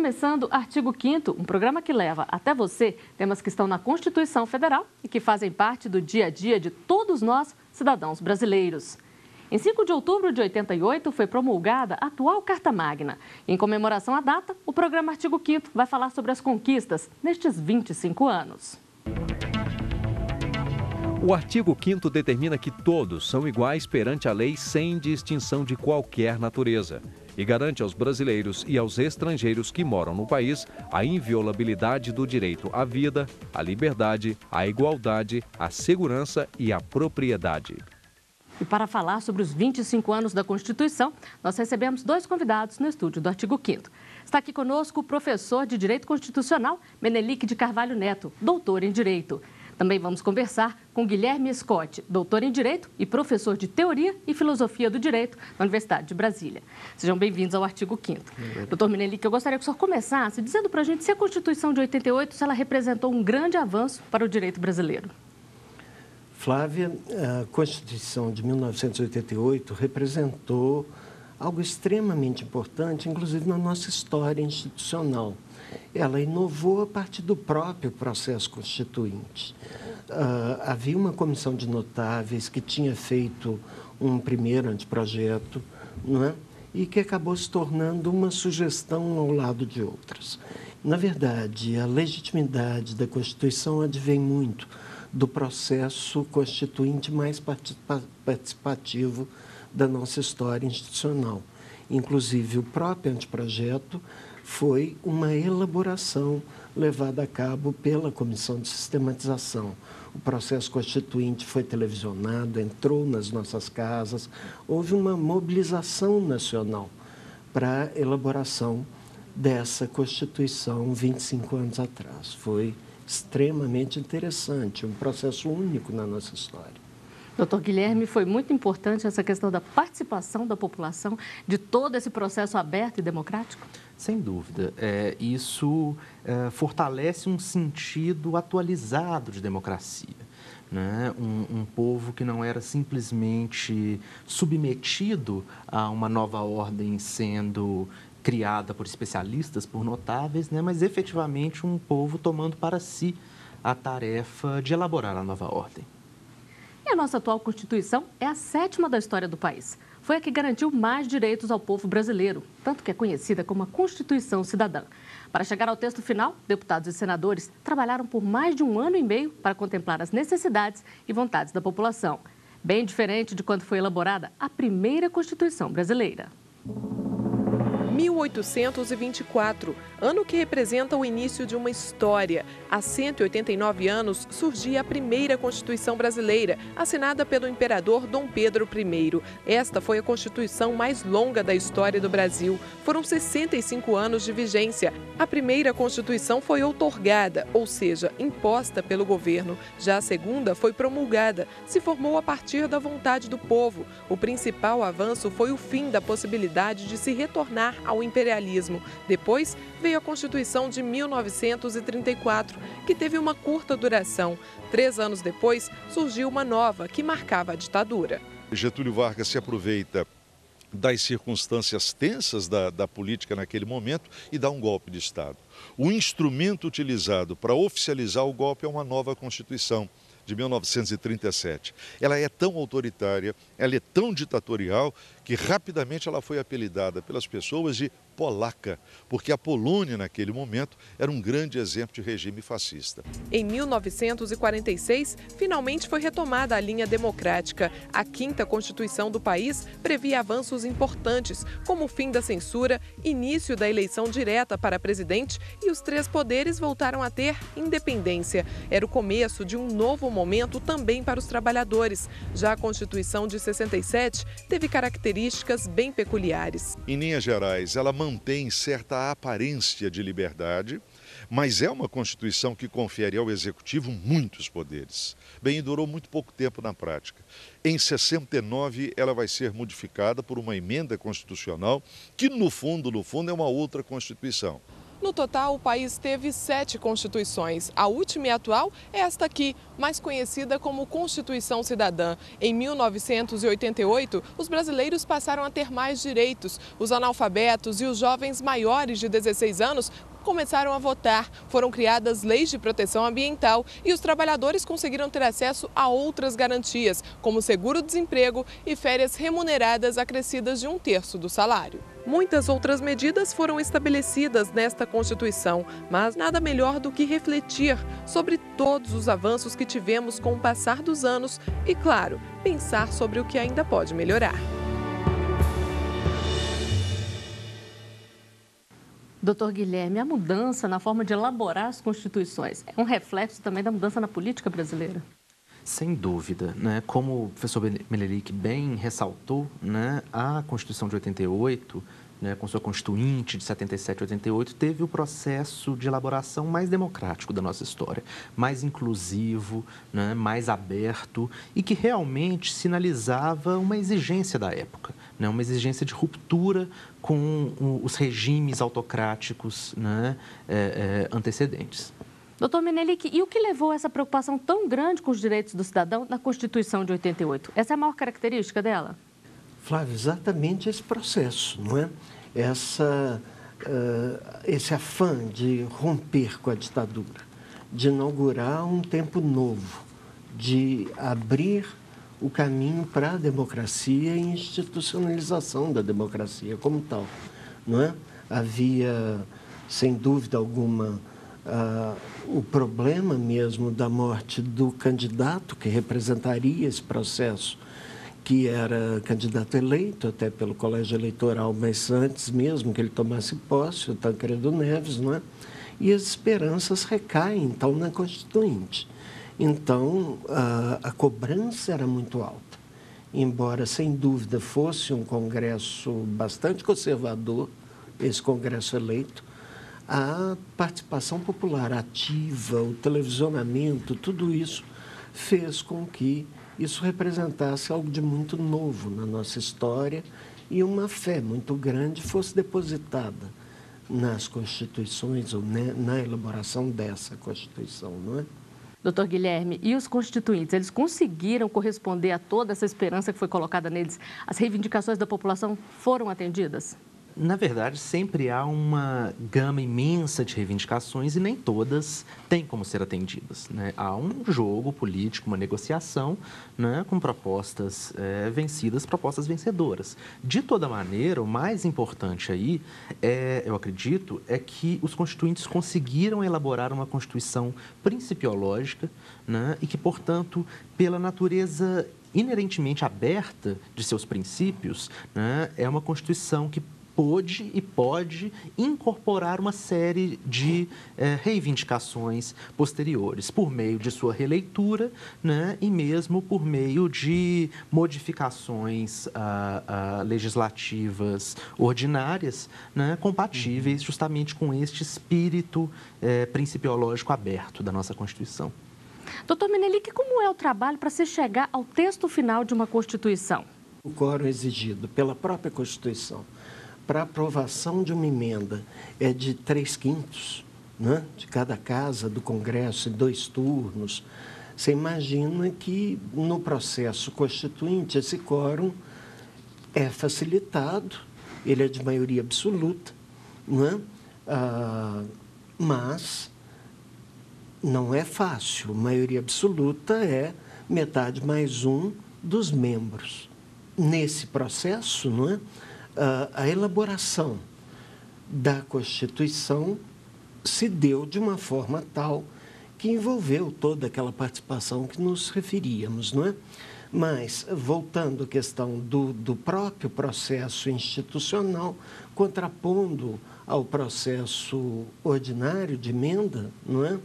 começando Artigo 5º, um programa que leva até você temas que estão na Constituição Federal e que fazem parte do dia a dia de todos nós, cidadãos brasileiros. Em 5 de outubro de 88 foi promulgada a atual Carta Magna. Em comemoração à data, o programa Artigo 5º vai falar sobre as conquistas nestes 25 anos. O artigo 5º determina que todos são iguais perante a lei sem distinção de qualquer natureza e garante aos brasileiros e aos estrangeiros que moram no país a inviolabilidade do direito à vida, à liberdade, à igualdade, à segurança e à propriedade. E para falar sobre os 25 anos da Constituição, nós recebemos 2 convidados no estúdio do Artigo 5º. Está aqui conosco o professor de Direito Constitucional, Menelik de Carvalho Neto, doutor em Direito. Também vamos conversar com Guilherme Scott, doutor em Direito e professor de Teoria e Filosofia do Direito na Universidade de Brasília. Sejam bem-vindos ao Artigo 5º. Doutor Menelik, eu gostaria que o senhor começasse dizendo para a gente se a Constituição de 88 se ela representou um grande avanço para o direito brasileiro. Flávia, a Constituição de 1988 representou algo extremamente importante, inclusive na nossa história institucional. Ela inovou a partir do próprio processo constituinte. Havia uma comissão de notáveis que tinha feito um primeiro anteprojeto, não é? E que acabou se tornando uma sugestão ao lado de outras. Na verdade, a legitimidade da Constituição advém muito do processo constituinte mais participativo da nossa história institucional. Inclusive, o próprio anteprojeto foi uma elaboração levada a cabo pela Comissão de Sistematização. O processo constituinte foi televisionado, entrou nas nossas casas, houve uma mobilização nacional para a elaboração dessa Constituição 25 anos atrás. Foi extremamente interessante, um processo único na nossa história. Doutor Guilherme, foi muito importante essa questão da participação da população, de todo esse processo aberto e democrático? Sem dúvida. Isso fortalece um sentido atualizado de democracia, né? Um povo que não era simplesmente submetido a uma nova ordem sendo criada por especialistas, por notáveis, né? Mas efetivamente um povo tomando para si a tarefa de elaborar a nova ordem. E a nossa atual Constituição é a 7ª da história do país. Foi a que garantiu mais direitos ao povo brasileiro, tanto que é conhecida como a Constituição Cidadã. Para chegar ao texto final, deputados e senadores trabalharam por mais de 1 ano e meio para contemplar as necessidades e vontades da população. Bem diferente de quando foi elaborada a primeira Constituição brasileira. 1824, ano que representa o início de uma história. Há 189 anos surgia a primeira Constituição brasileira, assinada pelo imperador Dom Pedro I. Esta foi a Constituição mais longa da história do Brasil. Foram 65 anos de vigência. A primeira Constituição foi outorgada, ou seja, imposta pelo governo. Já a segunda foi promulgada, se formou a partir da vontade do povo. O principal avanço foi o fim da possibilidade de se retornar ao imperialismo. Depois veio a Constituição de 1934, que teve uma curta duração. 3 anos depois, surgiu uma nova, que marcava a ditadura. Getúlio Vargas se aproveita das circunstâncias tensas da política naquele momento e dá um golpe de Estado. O instrumento utilizado para oficializar o golpe é uma nova Constituição de 1937. Ela é tão autoritária, ela é tão ditatorial, que rapidamente ela foi apelidada pelas pessoas de polaca, porque a Polônia, naquele momento, era um grande exemplo de regime fascista. Em 1946, finalmente foi retomada a linha democrática. A 5ª Constituição do país previa avanços importantes, como o fim da censura, início da eleição direta para presidente e os 3 poderes voltaram a ter independência. Era o começo de um novo momento também para os trabalhadores. Já a Constituição de 67 teve características bem peculiares. Em linhas gerais, ela mantém certa aparência de liberdade, mas é uma Constituição que confere ao Executivo muitos poderes. Bem, e durou muito pouco tempo na prática. Em 69, ela vai ser modificada por uma emenda constitucional que, no fundo, é uma outra Constituição. No total, o país teve 7 constituições. A última e atual é esta aqui, mais conhecida como Constituição Cidadã. Em 1988, os brasileiros passaram a ter mais direitos. Os analfabetos e os jovens maiores de 16 anos começaram a votar, foram criadas leis de proteção ambiental e os trabalhadores conseguiram ter acesso a outras garantias, como seguro-desemprego e férias remuneradas acrescidas de 1/3 do salário. Muitas outras medidas foram estabelecidas nesta Constituição, mas nada melhor do que refletir sobre todos os avanços que tivemos com o passar dos anos e, claro, pensar sobre o que ainda pode melhorar. Doutor Guilherme, a mudança na forma de elaborar as constituições é um reflexo também da mudança na política brasileira? Sem dúvida, né? Como o professor Menelik bem ressaltou, né, a Constituição de 88, né, com sua Constituinte de 77 e 88, teve o processo de elaboração mais democrático da nossa história, mais inclusivo, né, mais aberto e que realmente sinalizava uma exigência da época, né, uma exigência de ruptura com os regimes autocráticos, né, antecedentes. Doutor Menelik, e o que levou a essa preocupação tão grande com os direitos do cidadão na Constituição de 88? Essa é a maior característica dela? Flávio, exatamente esse processo, não é? Esse afã de romper com a ditadura, de inaugurar um tempo novo, de abrir o caminho para a democracia e institucionalização da democracia como tal, não é? Havia, sem dúvida alguma, o problema mesmo da morte do candidato que representaria esse processo, que era candidato eleito até pelo colégio eleitoral, mas antes mesmo que ele tomasse posse, o Tancredo Neves, não é? E as esperanças recaem, então, na Constituinte. Então, a cobrança era muito alta, embora, sem dúvida, fosse um Congresso bastante conservador, esse Congresso eleito, a participação popular ativa, o televisionamento, tudo isso fez com que isso representasse algo de muito novo na nossa história e uma fé muito grande fosse depositada nas constituições ou na elaboração dessa Constituição, não é? Doutor Guilherme, e os constituintes, eles conseguiram corresponder a toda essa esperança que foi colocada neles? As reivindicações da população foram atendidas? Na verdade, sempre há uma gama imensa de reivindicações e nem todas têm como ser atendidas, né? Há um jogo político, uma negociação, né, com propostas vencidas, propostas vencedoras. De toda maneira, o mais importante aí, eu acredito, é que os constituintes conseguiram elaborar uma Constituição principiológica, né, e que, portanto, pela natureza inerentemente aberta de seus princípios, né, é uma Constituição que pôde e pode incorporar uma série de reivindicações posteriores, por meio de sua releitura, né, e mesmo por meio de modificações legislativas ordinárias, né, compatíveis justamente com este espírito principiológico aberto da nossa Constituição. Doutor Menelik, como é o trabalho para se chegar ao texto final de uma Constituição? O quórum exigido pela própria Constituição para aprovação de uma emenda é de 3/5, né, de cada casa do Congresso, em 2 turnos. Você imagina que no processo constituinte esse quórum é facilitado, ele é de maioria absoluta, né, mas não é fácil. Maioria absoluta é metade mais um dos membros. Nesse processo, não é? A elaboração da Constituição se deu de uma forma tal que envolveu toda aquela participação que nos referíamos, não é? Mas, voltando à questão do próprio processo institucional, contrapondo ao processo ordinário de emenda, não é?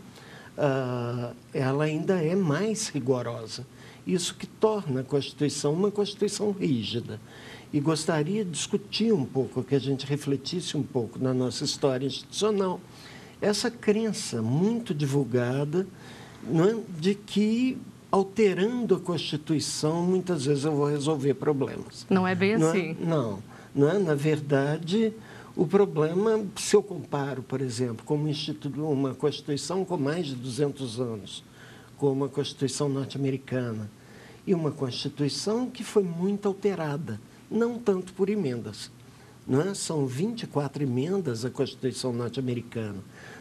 Ela ainda é mais rigorosa. Isso que torna a Constituição uma Constituição rígida. E gostaria de discutir um pouco, que a gente refletisse um pouco na nossa história institucional, essa crença muito divulgada, não é, de que, alterando a Constituição, muitas vezes eu vou resolver problemas. Não é bem assim. Não é? Na verdade, O problema, se eu comparo, por exemplo, com uma Constituição com mais de 200 anos, como a Constituição norte-americana, e uma Constituição que foi muito alterada, não tanto por emendas. Não é? São 24 emendas à Constituição norte-americana.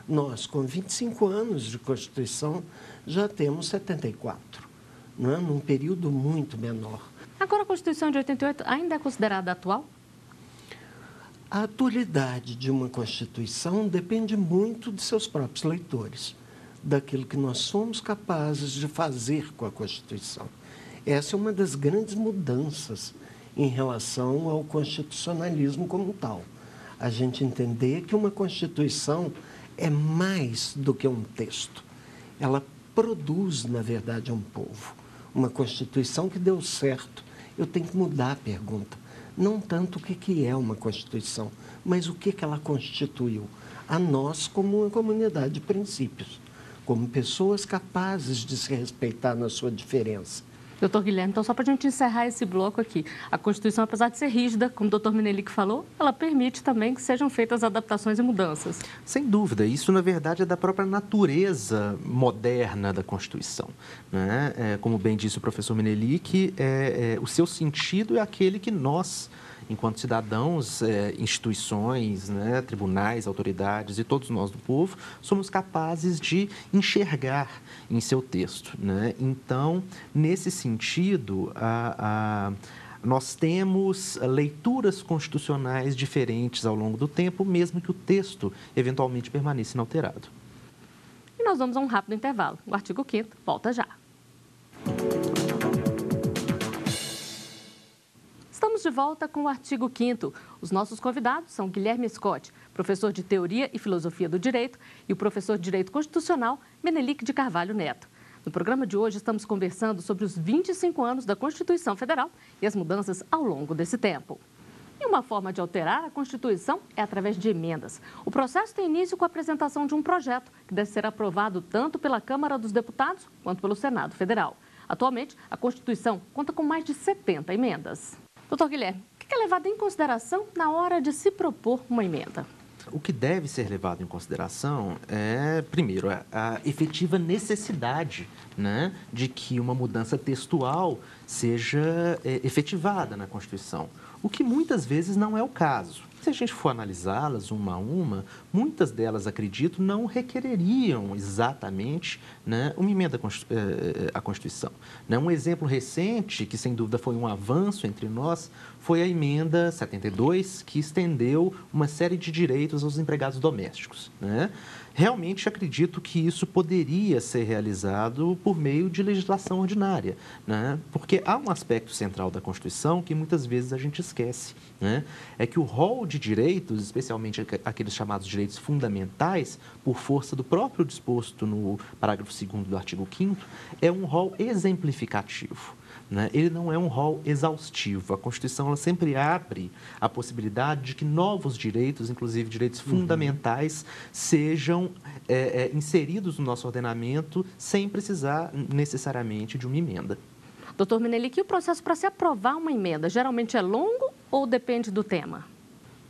Nós, com 25 anos de Constituição, já temos 74, não é? Num período muito menor. Agora, a Constituição de 88 ainda é considerada atual? A atualidade de uma Constituição depende muito de seus próprios leitores, daquilo que nós somos capazes de fazer com a Constituição. Essa é uma das grandes mudanças em relação ao constitucionalismo como tal. A gente entender que uma Constituição é mais do que um texto. Ela produz, na verdade, um povo. Uma Constituição que deu certo. Eu tenho que mudar a pergunta. Não tanto o que é uma Constituição, mas o que ela constituiu. A nós como uma comunidade de princípios, como pessoas capazes de se respeitar na sua diferença. Doutor Guilherme, então só para a gente encerrar esse bloco aqui, a Constituição, apesar de ser rígida, como o doutor Menelik falou, ela permite também que sejam feitas adaptações e mudanças. Sem dúvida, isso na verdade é da própria natureza moderna da Constituição, né? Como bem disse o professor Menelik, o seu sentido é aquele que nós, enquanto cidadãos, instituições, né, tribunais, autoridades e todos nós do povo, somos capazes de enxergar em seu texto, né? Então, nesse sentido, nós temos leituras constitucionais diferentes ao longo do tempo, mesmo que o texto eventualmente permaneça inalterado. E nós vamos a um rápido intervalo. O artigo 5º volta já. Estamos de volta com o artigo 5º. Os nossos convidados são Guilherme Scott, professor de Teoria e Filosofia do Direito, e o professor de Direito Constitucional, Menelik de Carvalho Neto. No programa de hoje, estamos conversando sobre os 25 anos da Constituição Federal e as mudanças ao longo desse tempo. E uma forma de alterar a Constituição é através de emendas. O processo tem início com a apresentação de um projeto que deve ser aprovado tanto pela Câmara dos Deputados quanto pelo Senado Federal. Atualmente, a Constituição conta com mais de 70 emendas. Doutor Guilherme, o que é levado em consideração na hora de se propor uma emenda? O que deve ser levado em consideração é, primeiro, a efetiva necessidade, né, de que uma mudança textual seja efetivada na Constituição, o que muitas vezes não é o caso. Se a gente for analisá-las uma a uma, muitas delas, acredito, não requereriam exatamente, né, uma emenda à Constituição. Um exemplo recente, que sem dúvida foi um avanço entre nós, foi a emenda 72, que estendeu uma série de direitos aos empregados domésticos, né? Realmente acredito que isso poderia ser realizado por meio de legislação ordinária, né? Porque há um aspecto central da Constituição que muitas vezes a gente esquece, né? É que o rol de direitos, especialmente aqueles chamados direitos fundamentais, por força do próprio disposto no parágrafo 2º do artigo 5º, é um rol exemplificativo. Ele não é um rol exaustivo. A Constituição ela sempre abre a possibilidade de que novos direitos, inclusive direitos fundamentais, sejam inseridos no nosso ordenamento sem precisar necessariamente de uma emenda. Doutor Menelik, e o processo para se aprovar uma emenda geralmente é longo ou depende do tema?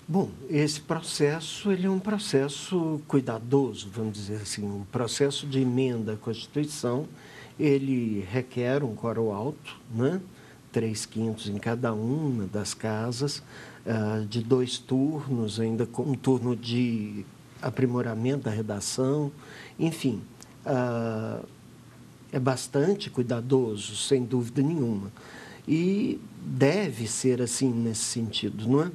Bom, esse processo ele é um processo cuidadoso, vamos dizer assim. O processo de emenda à Constituição ele requer um quórum alto, né? 3/5 em cada uma das casas, de 2 turnos, ainda com um turno de aprimoramento da redação. Enfim, é bastante cuidadoso, sem dúvida nenhuma. E deve ser assim nesse sentido, não é?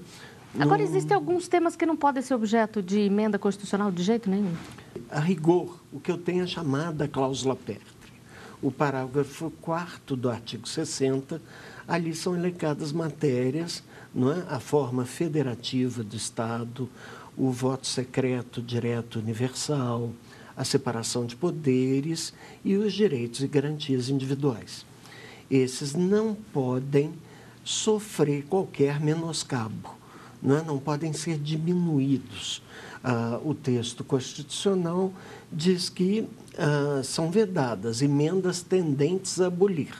Agora, existem alguns temas que não podem ser objeto de emenda constitucional de jeito nenhum? A rigor, o que eu tenho é chamada cláusula pétrea. O parágrafo 4º do artigo 60, ali são elencadas matérias, não é? A forma federativa do Estado, o voto secreto direto universal, a separação de poderes e os direitos e garantias individuais. Esses não podem sofrer qualquer menoscabo, não podem ser diminuídos. O texto constitucional diz que são vedadas emendas tendentes a abolir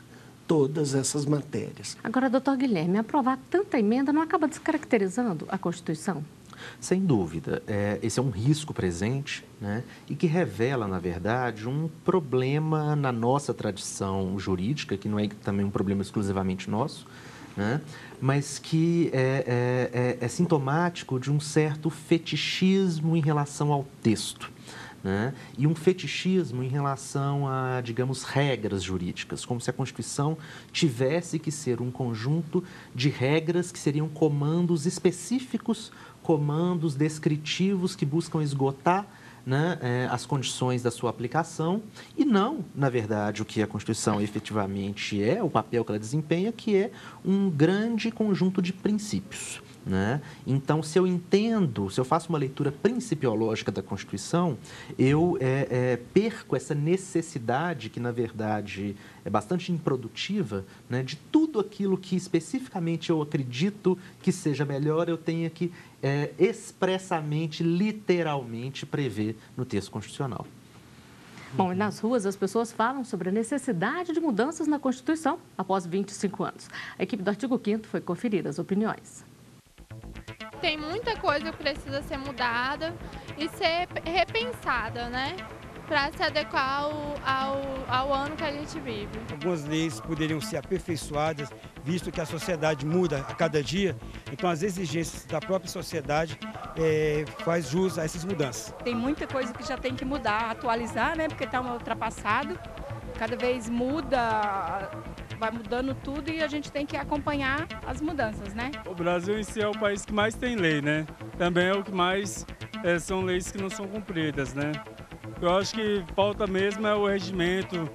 todas essas matérias. Agora, doutor Guilherme, aprovar tanta emenda não acaba descaracterizando a Constituição? Sem dúvida. Esse é um risco presente, né, e que revela, na verdade, um problema na nossa tradição jurídica, que não é também um problema exclusivamente nosso, né, mas que é sintomático de um certo fetichismo em relação ao texto. Né? E um fetichismo em relação a, digamos, regras jurídicas, como se a Constituição tivesse que ser um conjunto de regras que seriam comandos específicos, comandos descritivos que buscam esgotar, né, as condições da sua aplicação e não, na verdade, o que a Constituição efetivamente o papel que ela desempenha, que é um grande conjunto de princípios. Né? Então, se eu faço uma leitura principiológica da Constituição, eu perco essa necessidade, que na verdade é bastante improdutiva, né, de tudo aquilo que especificamente eu acredito que seja melhor, eu tenha que expressamente, literalmente prever no texto constitucional. Bom, e nas ruas as pessoas falam sobre a necessidade de mudanças na Constituição após 25 anos. A equipe do Artigo 5º foi conferir as opiniões. Tem muita coisa que precisa ser mudada e ser repensada, né? Para se adequar ao ano que a gente vive. Algumas leis poderiam ser aperfeiçoadas, visto que a sociedade muda a cada dia, então as exigências da própria sociedade faz jus a essas mudanças. Tem muita coisa que já tem que mudar, atualizar, né? Porque está ultrapassado, cada vez muda, vai mudando tudo e a gente tem que acompanhar as mudanças, né? O Brasil em si é o país que mais tem lei, né? Também é o que mais são leis que não são cumpridas, né? Eu acho que falta mesmo o regimento,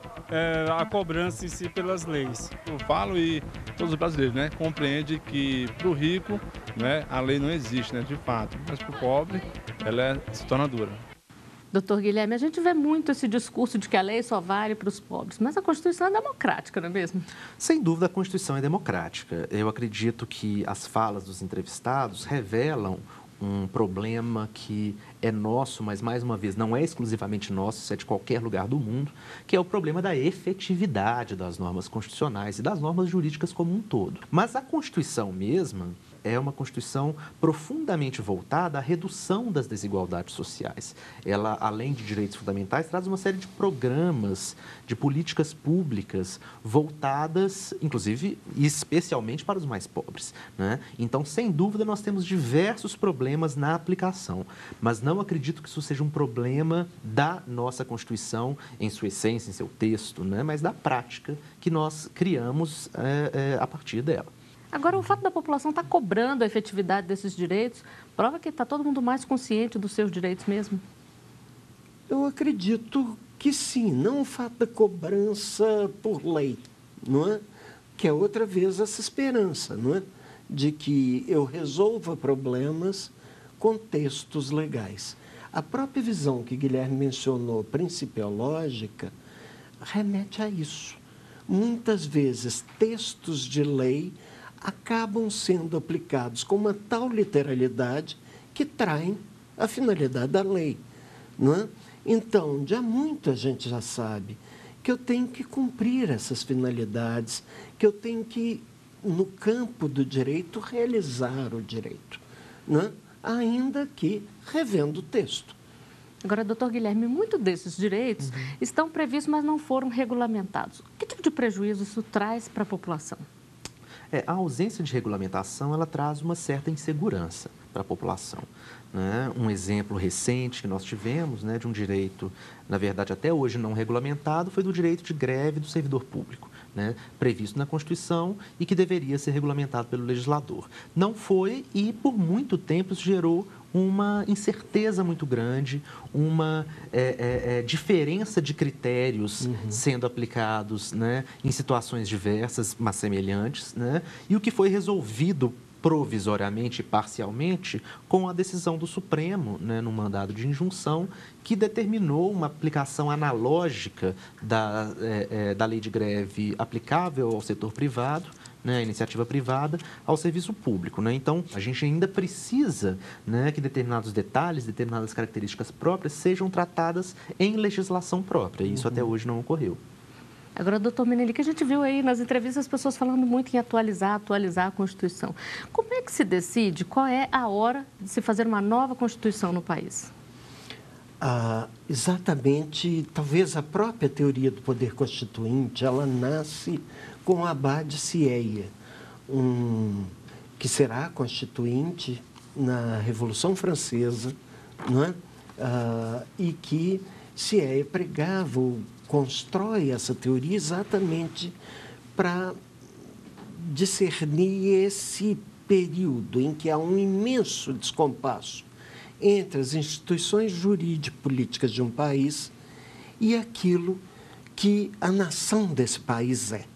a cobrança em si pelas leis. Eu falo e todos os brasileiros, né, compreendem que para o rico, né, a lei não existe, né, de fato, mas para o pobre ela se torna dura. Doutor Guilherme, a gente vê muito esse discurso de que a lei só vale para os pobres, mas a Constituição é democrática, não é mesmo? Sem dúvida, a Constituição é democrática. Eu acredito que as falas dos entrevistados revelam um problema que é nosso, mas, mais uma vez, não é exclusivamente nosso, isso é de qualquer lugar do mundo, que é o problema da efetividade das normas constitucionais e das normas jurídicas como um todo. Mas a Constituição mesma é uma Constituição profundamente voltada à redução das desigualdades sociais. Ela, além de direitos fundamentais, traz uma série de programas, de políticas públicas voltadas, inclusive, e especialmente para os mais pobres, né? Então, sem dúvida, nós temos diversos problemas na aplicação, mas não acredito que isso seja um problema da nossa Constituição, em sua essência, em seu texto, né? Mas da prática que nós criamos a partir dela. Agora, o fato da população estar cobrando a efetividade desses direitos prova que está todo mundo mais consciente dos seus direitos mesmo? Eu acredito que sim, não o fato da cobrança por lei, não é? Que é outra vez essa esperança, não é? De que eu resolva problemas com textos legais. A própria visão que Guilherme mencionou, principiológica, remete a isso. Muitas vezes, textos de lei acabam sendo aplicados com uma tal literalidade que traem a finalidade da lei, não é? Então, já muita gente já sabe que eu tenho que cumprir essas finalidades, que eu tenho que, no campo do direito, realizar o direito, não é? Ainda que revendo o texto. Agora, doutor Guilherme, muitos desses direitos estão previstos, mas não foram regulamentados. Que tipo de prejuízo isso traz para a população? A ausência de regulamentação, ela traz uma certa insegurança para a população, né? Um exemplo recente que nós tivemos, né, de um direito, na verdade, até hoje não regulamentado, foi do direito de greve do servidor público, né, previsto na Constituição e que deveria ser regulamentado pelo legislador. Não foi e, por muito tempo, isso gerou uma incerteza muito grande, uma diferença de critérios sendo aplicados, né, em situações diversas, mas semelhantes, né, e o que foi resolvido provisoriamente e parcialmente com a decisão do Supremo, né, no mandado de injunção, que determinou uma aplicação analógica da lei de greve aplicável ao setor privado, né, a iniciativa privada, ao serviço público, né? Então, a gente ainda precisa, né, que determinados detalhes, determinadas características próprias sejam tratadas em legislação própria, e isso até hoje não ocorreu. Agora, doutor Menelik, a gente viu aí nas entrevistas as pessoas falando muito em atualizar a Constituição. Como é que se decide qual é a hora de se fazer uma nova Constituição no país? Exatamente, talvez a própria teoria do poder constituinte, ela nasce com o Abade Sieyes, que será constituinte na Revolução Francesa, não é? E que Sieyes pregava, constrói essa teoria exatamente para discernir esse período em que há um imenso descompasso entre as instituições jurídico-políticas de um país e aquilo que a nação desse país é.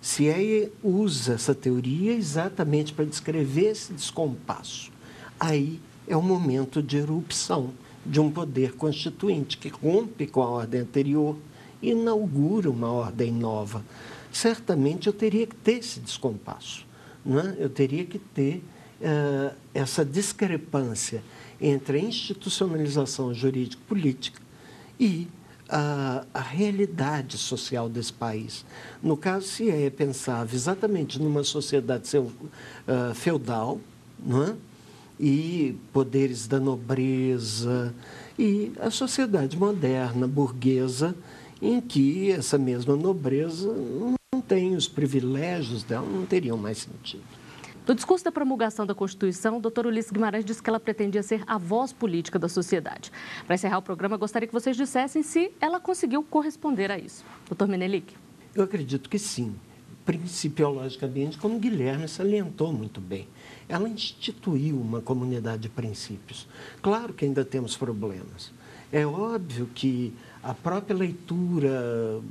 Sieyes usa essa teoria exatamente para descrever esse descompasso. Aí é o momento de erupção de um poder constituinte que rompe com a ordem anterior e inaugura uma ordem nova. Certamente eu teria que ter esse descompasso, não é? Eu teria que ter essa discrepância entre a institucionalização jurídico-política e a realidade social desse país. No caso, se pensava exatamente numa sociedade feudal, não é? E poderes da nobreza, e a sociedade moderna, burguesa, em que essa mesma nobreza não tem os privilégios dela, não teriam mais sentido. No discurso da promulgação da Constituição, o doutor Ulisses Guimarães disse que ela pretendia ser a voz política da sociedade. Para encerrar o programa, eu gostaria que vocês dissessem se ela conseguiu corresponder a isso. Doutor Menelik? Eu acredito que sim. Principiologicamente, como Guilherme salientou muito bem. Ela instituiu uma comunidade de princípios. Claro que ainda temos problemas. É óbvio que a própria leitura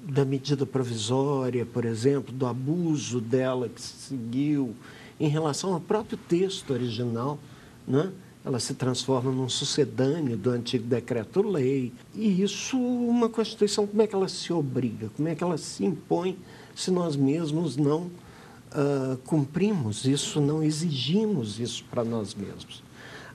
da medida provisória, por exemplo, do abuso dela que se seguiu em relação ao próprio texto original, né? Ela se transforma num sucedâneo do antigo decreto-lei. E isso, uma Constituição, como é que ela se obriga? Como é que ela se impõe se nós mesmos não cumprimos isso, não exigimos isso para nós mesmos?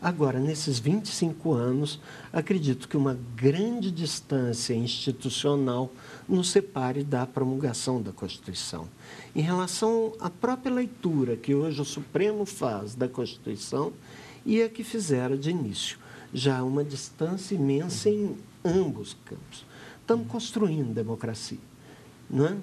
Agora, nesses 25 anos, acredito que uma grande distância institucional nos separe da promulgação da Constituição. Em relação à própria leitura que hoje o Supremo faz da Constituição e a que fizera de início, já há uma distância imensa em ambos campos. Estamos construindo democracia, não é?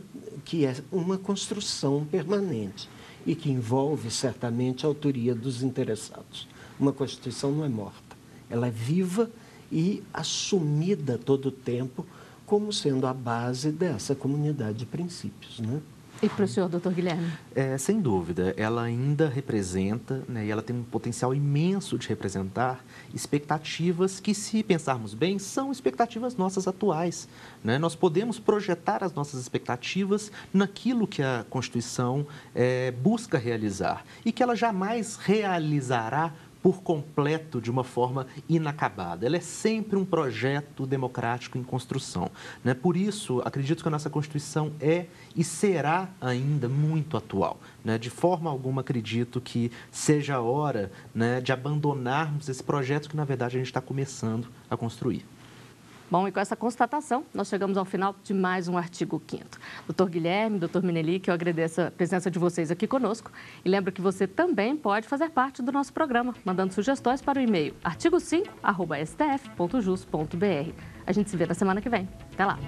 Que é uma construção permanente e que envolve, certamente, a autoria dos interessados. Uma Constituição não é morta, ela é viva e assumida a todo tempo como sendo a base dessa comunidade de princípios, né? E para o senhor, doutor Guilherme? Sem dúvida, ela ainda representa, né, e ela tem um potencial imenso de representar expectativas que, se pensarmos bem, são expectativas nossas atuais, né? Nós podemos projetar as nossas expectativas naquilo que a Constituição busca realizar e que ela jamais realizará por completo, de uma forma inacabada. Ela é sempre um projeto democrático em construção, né? Por isso, acredito que a nossa Constituição é e será ainda muito atual, né? De forma alguma, acredito que seja a hora, né, de abandonarmos esse projeto que, na verdade, a gente está começando a construir. Bom, e com essa constatação, nós chegamos ao final de mais um Artigo 5º. Doutor Guilherme, doutor Menelik, eu agradeço a presença de vocês aqui conosco e lembro que você também pode fazer parte do nosso programa, mandando sugestões para o e-mail artigo5@stf.jus.br. A gente se vê na semana que vem. Até lá!